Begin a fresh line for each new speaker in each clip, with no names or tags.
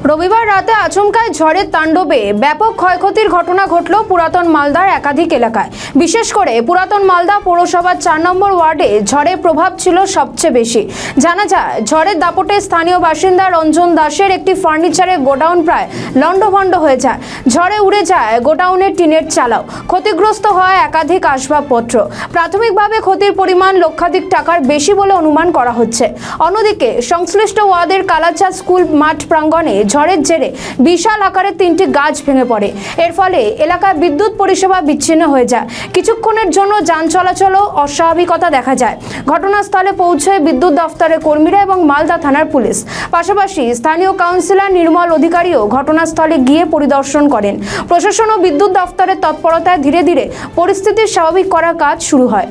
রবিবার রাতে আচমকায় ঝড়ের তাণ্ডবে ব্যাপক ক্ষয়ক্ষতির ঘটনা ঘটল পুরাতন মালদার একাধিক এলাকায়। বিশেষ করে পুরাতন মালদা পৌরসভার 4 নম্বর ওয়ার্ডে ঝড়ের প্রভাব ছিল সবচেয়ে বেশি। জানা যায়, ঝড়ের দাপটে স্থানীয় বাসিন্দা রঞ্জন দাসের একটি ফার্নিচারের গোডাউন প্রায় লণ্ডভণ্ড হয়ে যায়। ঝড়ে উড়ে যায় গোডাউনের টিনের চালাও। ক্ষতিগ্রস্ত হয় একাধিক আসবাবপত্র। প্রাথমিকভাবে ক্ষতির পরিমাণ লক্ষাধিক টাকার বেশি বলে অনুমান করা হচ্ছে। অন্যদিকে সংশ্লিষ্ট ওয়ার্ডের কালাচা স্কুল মাঠ প্রাঙ্গণে ঝড়ের জেরে বিশাল আকারের 3টি গাছ ভেঙে পড়ে। এর ফলে এলাকায় বিদ্যুৎ পরিষেবা বিচ্ছিন্ন হয়ে যায়। কিছুক্ষণের জন্য যান চলাচলও অস্বাভাবিকতা দেখা যায়। ঘটনাস্থলে পৌঁছয় বিদ্যুৎ দফতরের কর্মীরা এবং মালদা থানার পুলিশ। পাশাপাশি স্থানীয় কাউন্সিলর নির্মল অধিকারীও ঘটনাস্থলে গিয়ে পরিদর্শন করেন। প্রশাসন ও বিদ্যুৎ দফতরের তৎপরতায় ধীরে ধীরে পরিস্থিতি স্বাভাবিক করার কাজ শুরু হয়।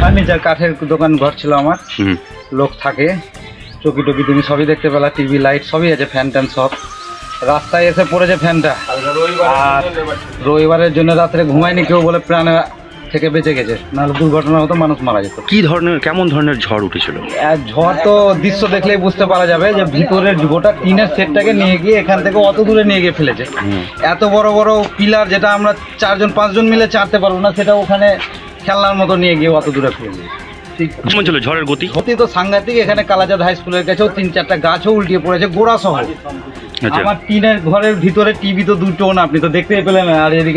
ফার্নিচার কাঠের দোকান ঘর ছিল আমার, লোক থাকে, চকি টকি তুমি সবই দেখতে পেলা, টিভি লাইট সবই আছে, ফ্যান ট্যান সব। রাস্তায় এসে পড়েছে ফ্যানটা, আর রবিবারের জন্য রাত্রে ঘুমায়নি কেউ বলে প্রাণ থেকে বেঁচে গেছে, নাহলে দুর্ঘটনা হতো, মানুষ মারা যেত।
কেমন ধরনের ঝড় উঠেছিল?
আর ঝড় তো দৃশ্য দেখলেই বুঝতে পারা যাবে যে ভিতরের গোটা টিনের সেটটাকে নিয়ে গিয়ে এখান থেকে অত দূরে নিয়ে গিয়ে ফেলেছে। এত বড় বড় পিলার যেটা আমরা 4-5 মিলে চারতে পারবো না, সেটা ওখানে খেলনার মতো নিয়ে গিয়ে অত দূরে ফেলে।
কেমন ছিল ঝড়ের গতি?
ক্ষতি তো সাংঘাতিক। এখানে কালাচাঁদ হাই স্কুলের কাছেও 3-4টা গাছও উল্টিয়ে পড়েছে, গোড়া সহ। আমার টিনের ঘরের ভিতরে টিভি তো দুটো না, আপনি তো দেখতেই পেলেন, আর এদিকে